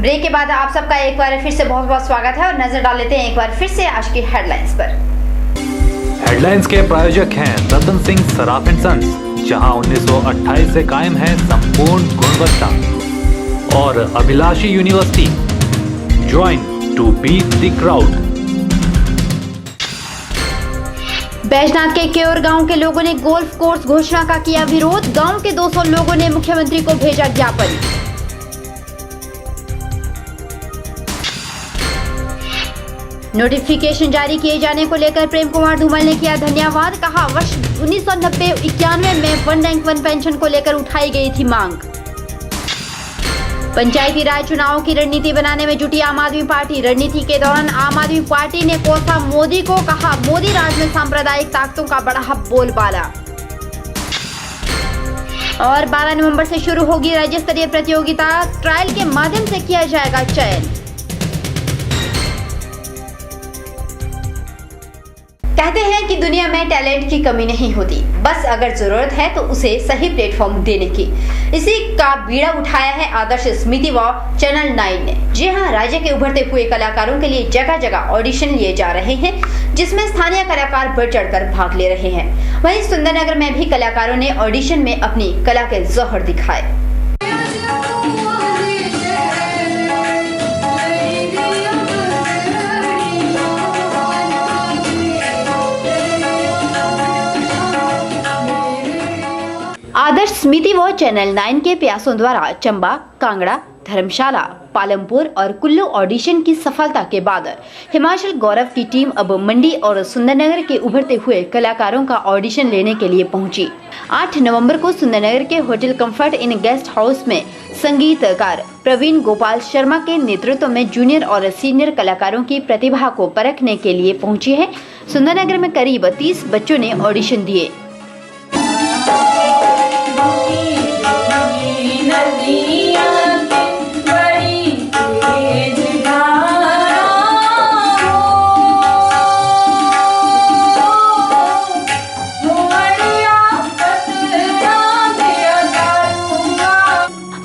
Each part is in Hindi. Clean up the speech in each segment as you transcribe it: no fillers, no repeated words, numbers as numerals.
ब्रेक के बाद आप सबका एक बार फिर से बहुत बहुत स्वागत है और नजर डाल लेते हैं एक बार फिर से आज की हेडलाइंस पर। हेडलाइंस के प्रायोजक हैं रतन सिंह सराफ एंड सन्स, जहां 1928 से कायम है संपूर्ण गुणवत्ता, और अभिलाषी university, join to beat the crowd. Baijnath के क्योर गांव के लोगों ने गोल्फ कोर्स घोषणा का किया विरोध। गांव के 200 लोगों ने मुख्यमंत्री को भेजा ज्ञापन। नोटिफिकेशन जारी किए जाने को लेकर प्रेम कुमार धूमल ने किया धन्यवाद। कहा, वर्ष 1990-91 में 1 रैंक 1 पेंशन को लेकर उठाई गई थी मांग। पंचायती राज चुनावों की रणनीति बनाने में जुटी आम आदमी पार्टी। रणनीति के दौरान आम आदमी पार्टी ने कोसा मोदी को। कहा, मोदी राज में सांप्रदायिक ताकतों का बढ़ा बोलबाला। और 12 नवंबर से शुरू होगी राज्य स्तरीय प्रतियोगिता। ट्रायल के माध्यम से किया जाएगा चयन। कहते हैं कि दुनिया में टैलेंट की कमी नहीं होती, बस अगर जरूरत है तो उसे सही प्लेटफॉर्म देने की। इसी का बीड़ा उठाया है आदर्श स्मृति व चैनल 9 ने। जी हां, राज्य के उभरते हुए कलाकारों के लिए जगह जगह ऑडिशन लिए जा रहे हैं, जिसमें स्थानीय कलाकार बढ़ चढ़कर भाग ले रहे हैं। वहीं सुंदरनगर में भी कलाकारों ने ऑडिशन में अपनी कला के जौहर दिखाए। आदर्श स्मृति व चैनल 9 के प्रयासों द्वारा चंबा, कांगड़ा, धर्मशाला, पालमपुर और कुल्लू ऑडिशन की सफलता के बाद हिमाचल गौरव की टीम अब मंडी और सुंदरनगर के उभरते हुए कलाकारों का ऑडिशन लेने के लिए पहुंची। 8 नवंबर को सुंदरनगर के hotel comfort in guest house में संगीतकार प्रवीण गोपाल शर्मा के नेतृत्व में जूनियर और सीनियर कलाकारों की प्रतिभा को परखने के लिए पहुंची है। सुंदरनगर में करीब 30 बच्चों ने ऑडिशन दिए।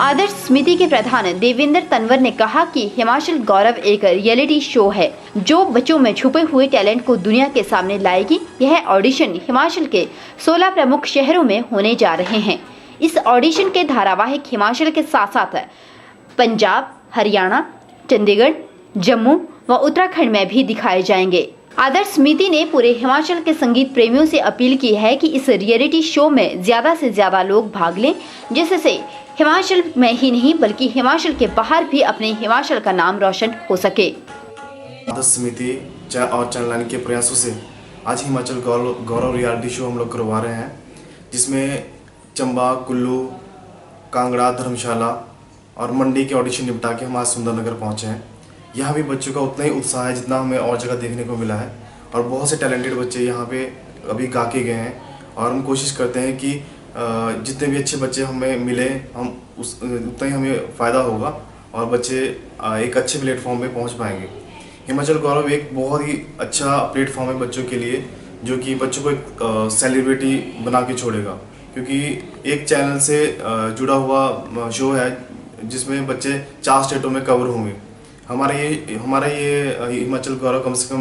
आदर्श समिति के प्रधान देवेंद्र तनवर ने कहा कि हिमाचल गौरव एक रियलिटी शो है जो बच्चों में छुपे हुए टैलेंट को दुनिया के सामने लाएगी। यह ऑडिशन हिमाचल के 16 प्रमुख शहरों में होने जा रहे हैं। इस ऑडिशन के धारावाहिक हिमाचल के साथ साथ पंजाब, हरियाणा, चंडीगढ़, जम्मू व उत्तराखंड में भी दिखाए जाएंगे। आदर्श समिति ने पूरे हिमाचल के संगीत प्रेमियों से अपील की है कि इस रियलिटी शो में ज्यादा से ज्यादा लोग भाग लें, जिससे हिमाचल में ही नहीं बल्कि हिमाचल के बाहर भी अपने हिमाचल का नाम रोशन हो सके। आदर्श समिति और चैनल 9 के प्रयासों से आज हिमाचल गौरव रियलिटी शो हम लोग करवा रहे हैं, जिसमें चंबा, कुल्लू, कांगड़ा, धर्मशाला और मंडी के ऑडिशन निपटा के हम आज सुंदरनगर पहुँचे हैं। यहाँ भी बच्चों का उतना ही उत्साह है जितना हमें और जगह देखने को मिला है, और बहुत से टैलेंटेड बच्चे यहाँ पे अभी गा के गए हैं। और हम कोशिश करते हैं कि जितने भी अच्छे बच्चे हमें मिले हम उतना ही हमें फ़ायदा होगा और बच्चे एक अच्छे प्लेटफॉर्म पे पहुँच पाएंगे। हिमाचल गौरव एक बहुत ही अच्छा प्लेटफॉर्म है बच्चों के लिए, जो कि बच्चों को एक सेलिब्रिटी बना के छोड़ेगा, क्योंकि एक चैनल से जुड़ा हुआ शो है जिसमें बच्चे 4 स्टेटों में कवर होंगे। हमारा ये हिमाचल गौरव कम से कम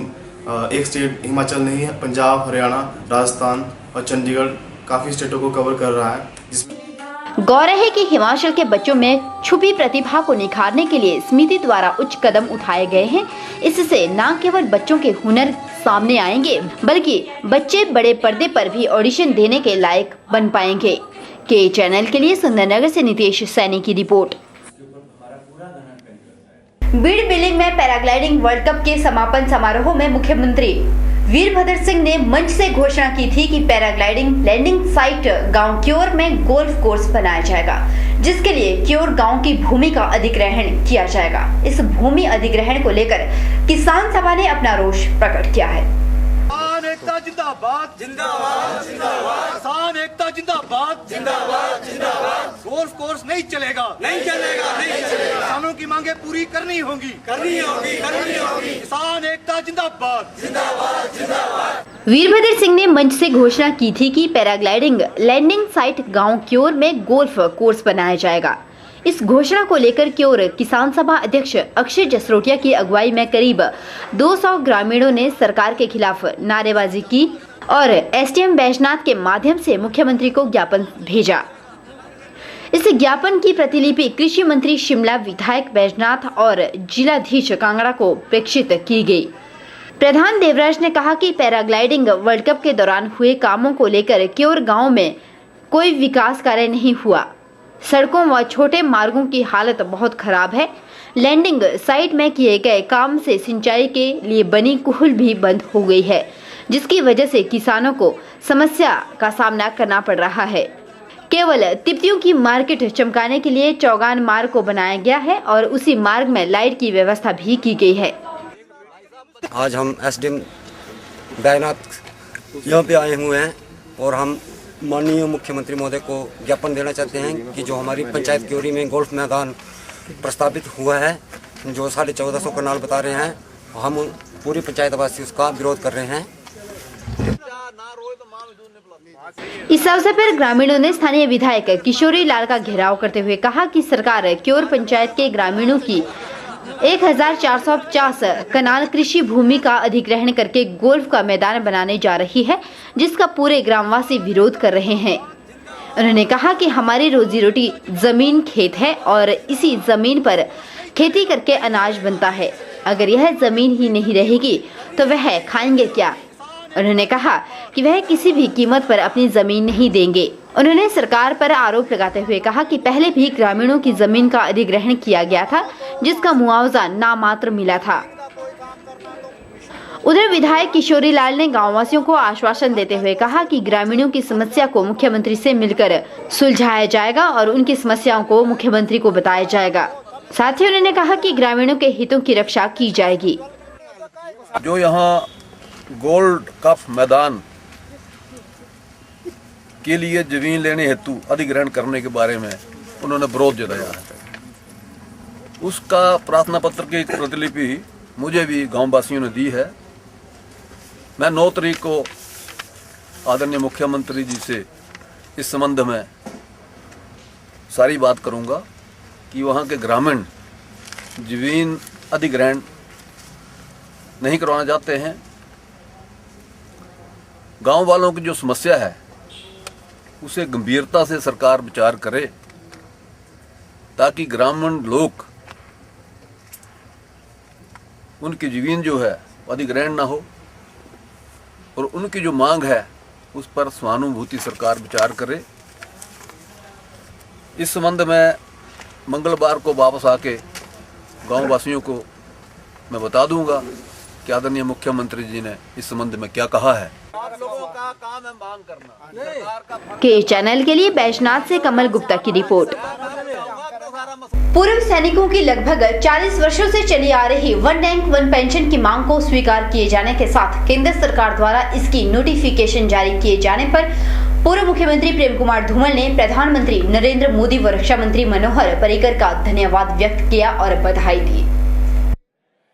एक स्टेट हिमाचल नहीं है, पंजाब, हरियाणा, राजस्थान और चंडीगढ़ काफ़ी स्टेटों को कवर कर रहा है। जिसमें गौर है कि हिमाचल के बच्चों में छुपी प्रतिभा को निखारने के लिए समिति द्वारा उच्च कदम उठाए गए हैं। इससे न केवल बच्चों के हुनर सामने आएंगे बल्कि बच्चे बड़े पर्दे पर भी ऑडिशन देने के लायक बन पाएंगे। के चैनल के लिए सुंदरनगर से नितेश सैनी की रिपोर्ट। बीड़ बिलिंग में पैराग्लाइडिंग वर्ल्ड कप के समापन समारोह में मुख्यमंत्री वीरभद्र सिंह ने मंच से घोषणा की थी कि पैराग्लाइडिंग लैंडिंग साइट गांव क्योर में गोल्फ कोर्स बनाया जाएगा, जिसके लिए क्योर गांव की भूमि का अधिग्रहण किया जाएगा। इस भूमि अधिग्रहण को लेकर किसान सभा ने अपना रोष प्रकट किया है। एकता जिंदाबाद जिंदाबाद जिंदाबाद, किसान एकता जिंदाबाद जिंदाबाद जिंदाबाद। गोल्फ कोर्स नहीं चलेगा नहीं चलेगा नहीं चलेगा। किसानों की मांगे पूरी करनी होगी करनी होगी करनी होगी। किसान एकता जिंदाबाद जिंदाबाद जिंदाबाद। वीरभद्र सिंह ने मंच से घोषणा की थी कि पैराग्लाइडिंग लैंडिंग साइट गांव क्योर में गोल्फ कोर्स बनाया जाएगा। इस घोषणा को लेकर क्योर किसान सभा अध्यक्ष अक्षय जसरोटिया की अगुवाई में करीब 200 ग्रामीणों ने सरकार के खिलाफ नारेबाजी की और एसडीएम बैजनाथ के माध्यम से मुख्यमंत्री को ज्ञापन भेजा। इस ज्ञापन की प्रतिलिपि कृषि मंत्री शिमला, विधायक बैजनाथ और जिलाधीश कांगड़ा को प्रेषित की गई। प्रधान देवराज ने कहा कि पैराग्लाइडिंग वर्ल्ड कप के दौरान हुए कामों को लेकर क्योर गांव में कोई विकास कार्य नहीं हुआ। सड़कों व छोटे मार्गों की हालत बहुत खराब है। लैंडिंग साइट में किए गए काम से सिंचाई के लिए बनी कुहल भी बंद हो गई है, जिसकी वजह से किसानों को समस्या का सामना करना पड़ रहा है। केवल तिप्तियों की मार्केट चमकाने के लिए चौगान मार्ग को बनाया गया है और उसी मार्ग में लाइट की व्यवस्था भी की गई है। आज हम एसडीएम बैजनाथ यहाँ पे आए हुए हैं और हम माननीय मुख्यमंत्री महोदय को ज्ञापन देना चाहते हैं कि जो हमारी पंचायत क्योरी में गोल्फ मैदान प्रस्तावित हुआ है, जो 1450 कनाल बता रहे हैं, हम पूरी पंचायत वासी उसका विरोध कर रहे हैं। इस अवसर पर ग्रामीणों ने स्थानीय विधायक किशोरी लाल का घेराव करते हुए कहा कि सरकार क्योर पंचायत के ग्रामीणों की 1450 कनाल कृषि भूमि का अधिग्रहण करके गोल्फ का मैदान बनाने जा रही है, जिसका पूरे ग्रामवासी विरोध कर रहे हैं। उन्होंने कहा कि हमारी रोजी रोटी जमीन खेत है और इसी जमीन पर खेती करके अनाज बनता है। अगर यह जमीन ही नहीं रहेगी तो वह खाएंगे क्या? उन्होंने कहा कि वह किसी भी कीमत पर अपनी जमीन नहीं देंगे। उन्होंने सरकार पर आरोप लगाते हुए कहा कि पहले भी ग्रामीणों की जमीन का अधिग्रहण किया गया था, जिसका मुआवजा नामात्र मिला था। उधर विधायक किशोरी लाल ने गांववासियों को आश्वासन देते हुए कहा कि ग्रामीणों की समस्या को मुख्यमंत्री से मिलकर सुलझाया जाएगा और उनकी समस्याओं को मुख्यमंत्री को बताया जाएगा। साथ ही उन्होंने कहा कि ग्रामीणों के हितों की रक्षा की जाएगी। जो यहाँ गोल्ड कप मैदान के लिए जमीन लेने हेतु अधिग्रहण करने के बारे में उन्होंने विरोध जताया है, उसका प्रार्थना पत्र की एक प्रतिलिपि मुझे भी गांव वासियों ने दी है। मैं 9 तारीख को आदरणीय मुख्यमंत्री जी से इस संबंध में सारी बात करूंगा कि वहां के ग्रामीण जमीन अधिग्रहण नहीं करवाना चाहते हैं। गांव वालों की जो समस्या है उसे गंभीरता से सरकार विचार करे, ताकि ग्रामीण लोग उनकी जमीन जो है अधिग्रहण ना हो और उनकी जो मांग है उस पर सहानुभूति सरकार विचार करे। इस संबंध में मंगलवार को वापस आके गांव वासियों को मैं बता दूंगा कि आदरणीय मुख्यमंत्री जी ने इस संबंध में क्या कहा है। आप लोगों का काम है मांग करना। के चैनल के लिए बैजनाथ से कमल गुप्ता की रिपोर्ट। पूर्व सैनिकों की लगभग 40 वर्षों से चली आ रही वन रैंक वन पेंशन की मांग को स्वीकार किए जाने के साथ केंद्र सरकार द्वारा इसकी नोटिफिकेशन जारी किए जाने पर पूर्व मुख्यमंत्री प्रेम कुमार धूमल ने प्रधानमंत्री नरेंद्र मोदी व रक्षा मंत्री मनोहर पर्रिकर का धन्यवाद व्यक्त किया और बधाई दी।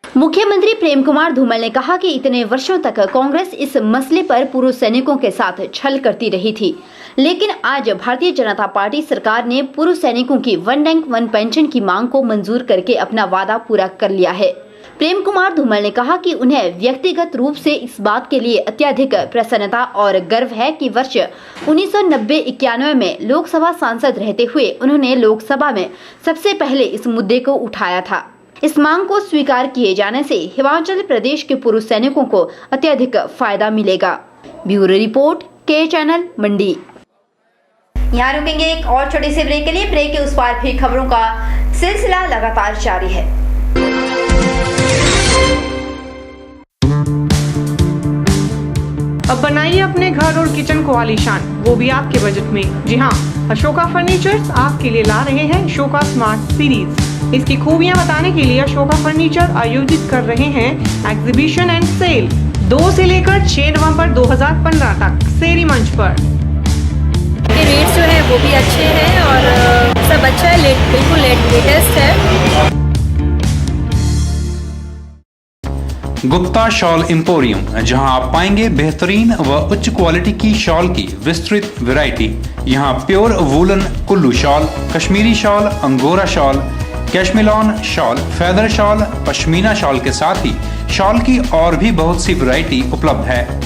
मुख्यमंत्री प्रेम कुमार धूमल ने कहा कि इतने वर्षों तक कांग्रेस इस मसले पर पूर्व सैनिकों के साथ छल करती रही थी, लेकिन आज भारतीय जनता पार्टी सरकार ने पूर्व सैनिकों की वन रैंक वन पेंशन की मांग को मंजूर करके अपना वादा पूरा कर लिया है। प्रेम कुमार धूमल ने कहा कि उन्हें व्यक्तिगत रूप से इस बात के लिए अत्यधिक प्रसन्नता और गर्व है कि वर्ष 1990-91 में लोकसभा सांसद रहते हुए उन्होंने लोकसभा में सबसे पहले इस मुद्दे को उठाया था। इस मांग को स्वीकार किए जाने से हिमाचल प्रदेश के पूर्व सैनिकों को अत्यधिक फायदा मिलेगा। ब्यूरो रिपोर्ट, के चैनल मंडी। यहाँ रुकेंगे एक और छोटे से ब्रेक के लिए। ब्रेक के उस पार भी खबरों का सिलसिला लगातार जारी है। अब बनाइए अपने घर और किचन को आलीशान, वो भी आपके बजट में। जी हाँ, अशोका फर्नीचर्स आपके लिए ला रहे हैं अशोका स्मार्ट सीरीज। इसकी खूबियां बताने के लिए अशोका फर्नीचर आयोजित कर रहे हैं एग्जीबिशन एंड सेल 2 से लेकर 6 नवंबर 2015 तक सेरी मंच पर। के रेट्स जो है वो भी अच्छे हैं और सब अच्छा है, बिल्कुल लेटेस्ट है। गुप्ता शॉल एम्पोरियम, जहां आप पाएंगे बेहतरीन व उच्च क्वालिटी की शॉल की विस्तृत वैरायटी। यहां pure woollen Kullu shawl, Kashmiri shawl, angora shawl, cashmilon shawl, feather shawl, pashmina shawl के साथ ही शॉल की और भी बहुत सी वैरायटी उपलब्ध है।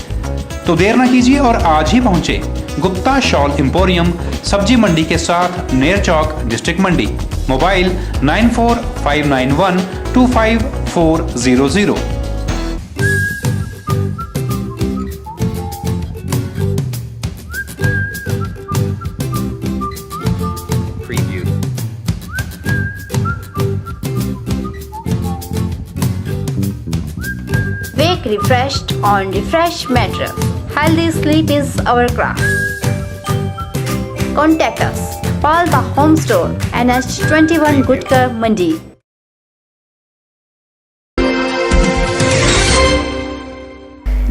तो देर न कीजिए और आज ही पहुंचे गुप्ता शॉल एम्पोरियम, सब्जी मंडी के साथ नेर चौक, district Mandi. Mobile 9459125400। Wake refreshed on Refresh Mattress. Healthy sleep is our craft. Contact us. Paul the Home Store, NH21 Gutkar Mandi.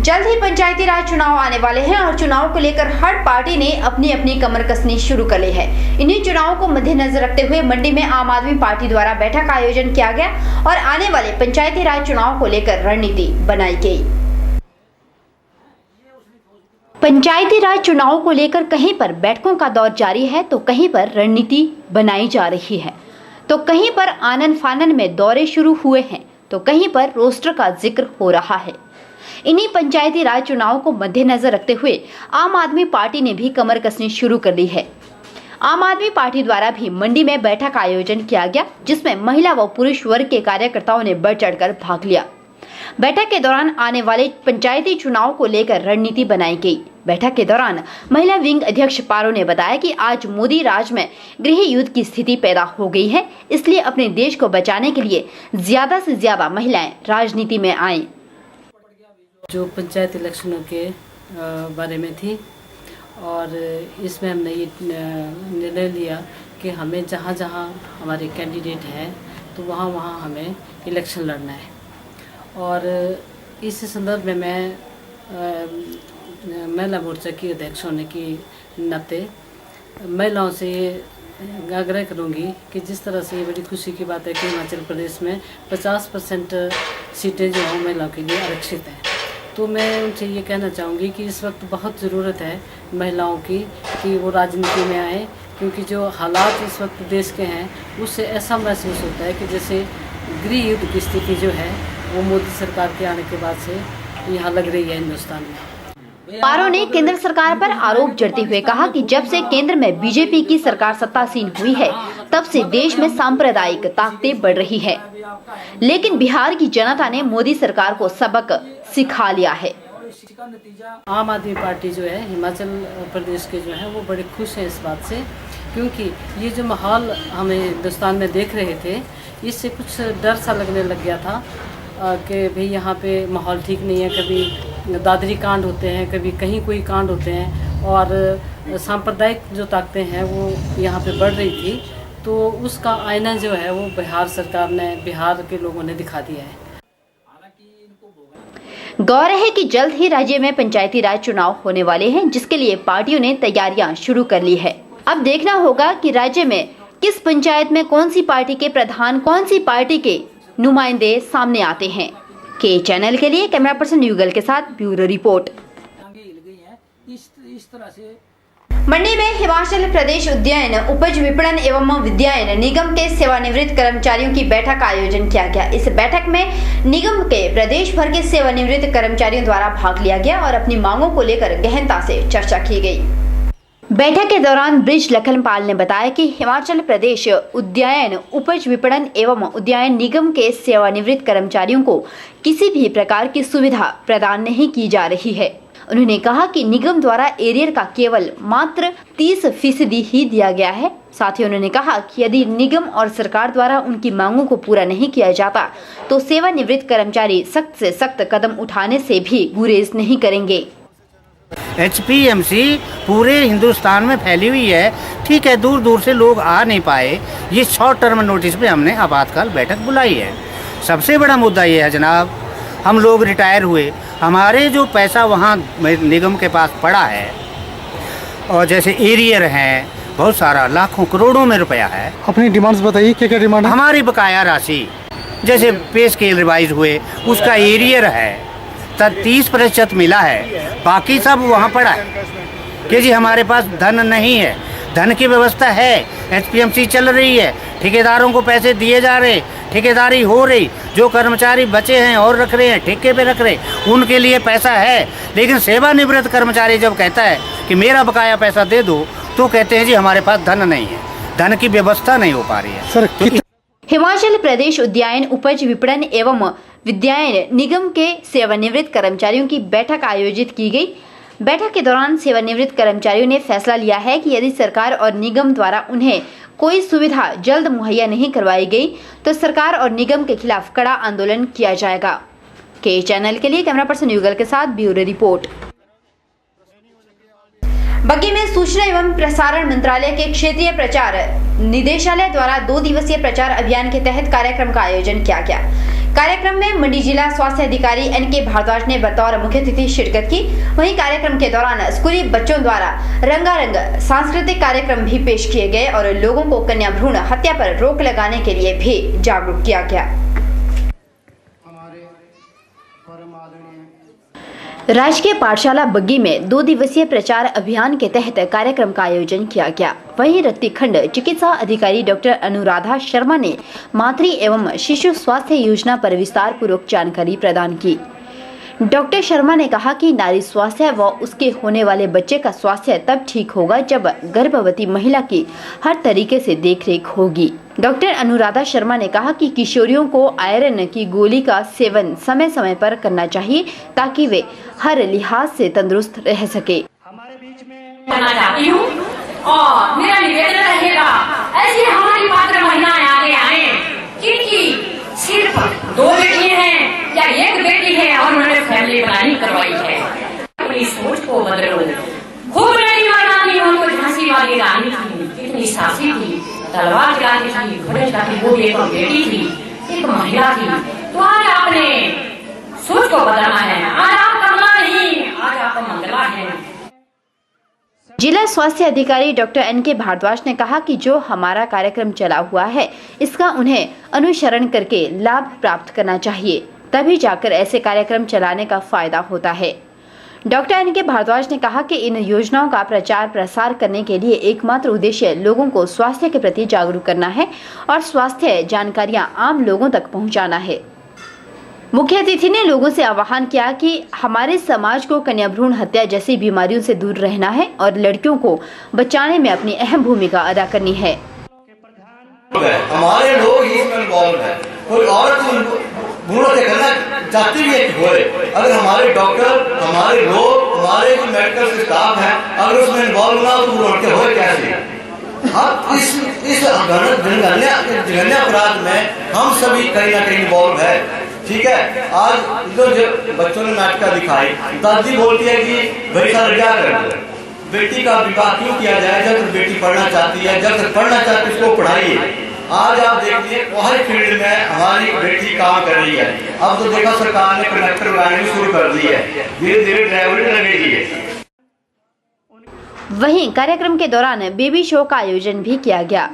जल्द ही पंचायती राज चुनाव आने वाले हैं और चुनाव को लेकर हर पार्टी ने अपनी अपनी कमर कसनी शुरू कर ली है। इन्हीं चुनावों को मद्देनजर रखते हुए मंडी में आम आदमी पार्टी द्वारा बैठक का आयोजन किया गया और आने वाले पंचायती राज चुनाव को लेकर रणनीति बनाई गई। पंचायती राज चुनाव को लेकर कहीं पर बैठकों का दौर जारी है तो कहीं पर रणनीति बनाई जा रही है, तो कहीं पर आनन फानन में दौरे शुरू हुए हैं, तो कहीं पर रोस्टर का जिक्र हो रहा है। इन्हीं पंचायती राज चुनाव को मद्देनजर रखते हुए आम आदमी पार्टी ने भी कमर कसनी शुरू कर ली है। आम आदमी पार्टी द्वारा भी मंडी में बैठक का आयोजन किया गया, जिसमें महिला व पुरुष वर्ग के कार्यकर्ताओं ने बढ़ चढ़कर भाग लिया। बैठक के दौरान आने वाले पंचायती चुनाव को लेकर रणनीति बनाई गई। बैठक के दौरान महिला विंग अध्यक्ष पारो ने बताया कि आज मोदी राज में गृह युद्ध की स्थिति पैदा हो गई है, इसलिए अपने देश को बचाने के लिए ज्यादा से ज्यादा महिलाएं राजनीति में आएं। जो पंचायत इलेक्शनों के बारे में थी और इसमें हमने ये निर्णय लिया कि हमें जहाँ जहाँ हमारे कैंडिडेट हैं तो वहाँ वहाँ हमें इलेक्शन लड़ना है। और इस संदर्भ में मैं महिला मोर्चा की अध्यक्ष होने की नाते महिलाओं से ये आग्रह करूँगी कि जिस तरह से ये बड़ी खुशी की बात है कि हिमाचल प्रदेश में 50% सीटें जो हैं महिलाओं के लिए आरक्षित हैं, तो मैं उनसे ये कहना चाहूँगी कि इस वक्त बहुत ज़रूरत है महिलाओं की कि वो राजनीति में आए, क्योंकि जो हालात इस वक्त देश के हैं उससे ऐसा महसूस होता है कि जैसे गृह युद्ध की स्थिति जो है वो मोदी सरकार के आने के बाद से यहाँ लग रही है हिंदुस्तान में। पारो ने केंद्र सरकार पर आरोप जड़ते हुए कहा कि जब से केंद्र में बीजेपी की सरकार सत्तासीन हुई है तब से देश में सांप्रदायिक ताकतें बढ़ रही है, लेकिन बिहार की जनता ने मोदी सरकार को सबक सिखा लिया है। आम आदमी पार्टी जो है हिमाचल प्रदेश के जो है वो बड़े खुश हैं इस बात से, क्योंकि ये जो माहौल हमें हिंदुस्तान में देख रहे थे इससे कुछ डर सा लगने लग गया था कि भाई यहाँ पे माहौल ठीक नहीं है। कभी दादरी कांड होते हैं, कभी कहीं कोई कांड होते हैं और सांप्रदायिक जो ताकतें हैं वो यहाँ पे बढ़ रही थी, तो उसका आईना जो है वो बिहार सरकार ने, बिहार के लोगों ने दिखा दिया है। गौर है कि जल्द ही राज्य में पंचायती राज चुनाव होने वाले हैं, जिसके लिए पार्टियों ने तैयारियां शुरू कर ली है। अब देखना होगा कि राज्य में किस पंचायत में कौन सी पार्टी के प्रधान, कौन सी पार्टी के नुमाइंदे सामने आते हैं। के चैनल के लिए कैमरा पर्सन युगल के साथ ब्यूरो रिपोर्ट। मंडी में हिमाचल प्रदेश उद्यान उपज विपणन एवं विद्यायन निगम के सेवानिवृत्त कर्मचारियों की बैठक का आयोजन किया गया। इस बैठक में निगम के प्रदेश भर के सेवानिवृत्त कर्मचारियों द्वारा भाग लिया गया और अपनी मांगों को लेकर गहनता से चर्चा की गई। बैठक के दौरान ब्रिज लखनपाल ने बताया कि हिमाचल प्रदेश उद्यान उपज विपणन एवं उद्यान निगम के सेवानिवृत्त कर्मचारियों को किसी भी प्रकार की सुविधा प्रदान नहीं की जा रही है। उन्होंने कहा कि निगम द्वारा एरियर का केवल मात्र 30% ही दिया गया है। साथ ही उन्होंने कहा कि यदि निगम और सरकार द्वारा उनकी मांगों को पूरा नहीं किया जाता तो सेवानिवृत्त कर्मचारी सख्त से सख्त कदम उठाने से भी गुरेज नहीं करेंगे। HPMC पूरे हिंदुस्तान में फैली हुई है, ठीक है, दूर दूर से लोग आ नहीं पाए, ये शॉर्ट टर्म नोटिस पे हमने आपातकाल बैठक बुलाई है। सबसे बड़ा मुद्दा ये है जनाब, हम लोग रिटायर हुए, हमारे जो पैसा वहाँ निगम के पास पड़ा है और जैसे एरियर है बहुत सारा लाखों करोड़ों में रुपया है। अपनी डिमांड्स बताइए, क्या क्या डिमांड है? हमारी बकाया राशि जैसे पे स्केल रिवाइज हुए, उसका एरियर है 30% मिला है, बाकी सब वहाँ पड़ा है कि जी हमारे पास धन नहीं है। धन की व्यवस्था है, HPMC चल रही है, ठेकेदारों को पैसे दिए जा रहे, ठेकेदारी हो रही, जो कर्मचारी बचे हैं और रख रहे हैं, ठेके पे रख रहे, उनके लिए पैसा है। लेकिन सेवानिवृत्त कर्मचारी जब कहता है कि मेरा बकाया पैसा दे दो, तो कहते हैं जी हमारे पास धन नहीं है, धन की व्यवस्था नहीं हो पा रही है। हिमाचल प्रदेश उद्यान उपज विपणन एवं विद्यायन निगम के सेवानिवृत्त कर्मचारियों की बैठक आयोजित की गई। बैठक के दौरान सेवानिवृत्त कर्मचारियों ने फैसला लिया है कि यदि सरकार और निगम द्वारा उन्हें कोई सुविधा जल्द मुहैया नहीं करवाई गई तो सरकार और निगम के खिलाफ कड़ा आंदोलन किया जाएगा। के चैनल के लिए कैमरा पर्सन युगल के साथ ब्यूरो रिपोर्ट। बग्गी में सूचना एवं प्रसारण मंत्रालय के क्षेत्रीय प्रचार निदेशालय द्वारा 2 दिवसीय प्रचार अभियान के तहत कार्यक्रम का आयोजन किया गया। कार्यक्रम में मंडी जिला स्वास्थ्य अधिकारी NK भारद्वाज ने बतौर मुख्य अतिथि शिरकत की। वहीं कार्यक्रम के दौरान स्कूली बच्चों द्वारा रंगारंग सांस्कृतिक कार्यक्रम भी पेश किए गए और लोगों को कन्या भ्रूण हत्या पर रोक लगाने के लिए भी जागरूक किया गया। राजकीय पाठशाला बग्गी में 2 दिवसीय प्रचार अभियान के तहत कार्यक्रम का आयोजन किया गया। वहीं रत्तीखंड चिकित्सा अधिकारी डॉक्टर अनुराधा शर्मा ने मातृ एवं शिशु स्वास्थ्य योजना पर विस्तार पूर्वक जानकारी प्रदान की। डॉक्टर शर्मा ने कहा कि नारी स्वास्थ्य व उसके होने वाले बच्चे का स्वास्थ्य तब ठीक होगा जब गर्भवती महिला की हर तरीके से देखरेख होगी। डॉक्टर अनुराधा शर्मा ने कहा कि किशोरियों को आयरन की गोली का सेवन समय समय पर करना चाहिए ताकि वे हर लिहाज से तंदुरुस्त रह सके। हमारे बीच में करना चाहती हूँ और मेरा निवेदन रहेगा ऐसी हमारी पात्र महिलाएं आगे आए जिनकी सिर्फ 2 बेटी हैं या 1 बेटी है और उन्होंने फैमिली प्लानिंग करवाई है। अपनी सोच को बदलो। खूब लड़ी वाली उनको झांसी वाली रानी थी, कितनी साहसी थी, तलवार चलाती थी, घोड़े चलाती, वो भी एक बेटी थी, एक महिला थी। तो आज आपने सोच को बदलना है, आज आप करना नहीं, आज आपका मंगला है। जिला स्वास्थ्य अधिकारी डॉक्टर NK भारद्वाज ने कहा कि जो हमारा कार्यक्रम चला हुआ है इसका उन्हें अनुसरण करके लाभ प्राप्त करना चाहिए, तभी जाकर ऐसे कार्यक्रम चलाने का फायदा होता है। डॉक्टर NK भारद्वाज ने कहा कि इन योजनाओं का प्रचार प्रसार करने के लिए एकमात्र उद्देश्य लोगों को स्वास्थ्य के प्रति जागरूक करना है और स्वास्थ्य जानकारियां आम लोगों तक पहुंचाना है। मुख्य अतिथि ने लोगों से आह्वान किया कि हमारे समाज को कन्या भ्रूण हत्या जैसी बीमारियों से दूर रहना है और लड़कियों को बचाने में अपनी अहम भूमिका अदा करनी है। हमारे लोग इसमें इन्वॉल्व है, कोई औरत भ्रूण हत्या करना चाहती भी है, अगर हमारे डॉक्टर, हमारे लोग, हमारे जो मेडिकल स्टाफ है अगर उसमें इन्वॉल्व ना हो तो भ्रूण हत्या हो कैसे? अब इस जघन्य अपराध में हम सभी कहीं ना कहीं इन्वॉल्व है। ठीक है, आज जो बच्चों ने नाटक दिखाई, दादी बोलती है कि भाई साहब क्या कर बेटी का विवाह क्यों किया जाए जब तक बेटी पढ़ना चाहती है, जब तक पढ़ना चाहती है उसको पढ़ाइए। आज आप देखिए हर फील्ड में हमारी बेटी काम कर रही है। अब तो देखा सरकार ने कंडक्टर लगानी शुरू कर दी है, धीरे धीरे ड्राइवर लगेगी है। वहीं कार्यक्रम के दौरान बेबी शो का आयोजन भी किया गया।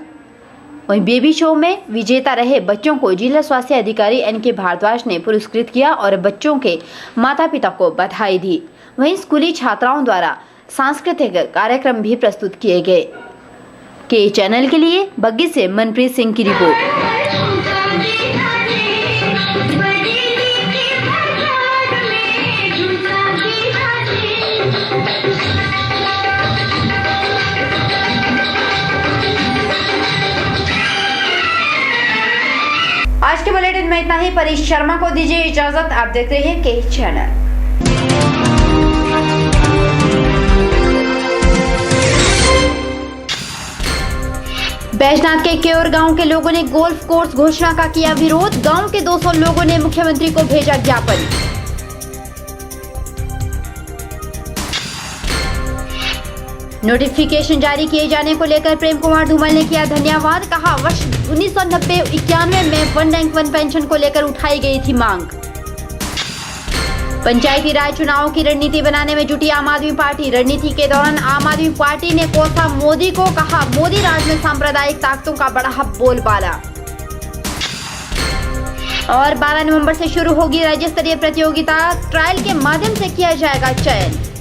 वहीं बेबी शो में विजेता रहे बच्चों को जिला स्वास्थ्य अधिकारी NK भारद्वाज ने पुरस्कृत किया और बच्चों के माता पिता को बधाई दी। वहीं स्कूली छात्राओं द्वारा सांस्कृतिक कार्यक्रम भी प्रस्तुत किए गए। के चैनल के लिए बग्गी से मनप्रीत सिंह की रिपोर्ट। आज के बुलेटिन में इतना ही। परीश शर्मा को दीजिए इजाजत। आप देख रहे हैं के चैनल। बैजनाथ के क्योर गांव के लोगों ने गोल्फ कोर्स घोषणा का किया विरोध। गांव के 200 लोगों ने मुख्यमंत्री को भेजा ज्ञापन। नोटिफिकेशन जारी किए जाने को लेकर प्रेम कुमार धूमल ने किया धन्यवाद। कहा वर्ष 1990-91 में वन रैंक वन पेंशन को लेकर उठाई गई थी मांग। पंचायती राज चुनावों की रणनीति बनाने में जुटी आम आदमी पार्टी। रणनीति के दौरान आम आदमी पार्टी ने कोसा मोदी को। कहा मोदी राज में सांप्रदायिक ताकतों का बड़ा बोलबाला। और 12 नवंबर से शुरू होगी राज्य स्तरीय प्रतियोगिता। ट्रायल के माध्यम से किया जाएगा चयन।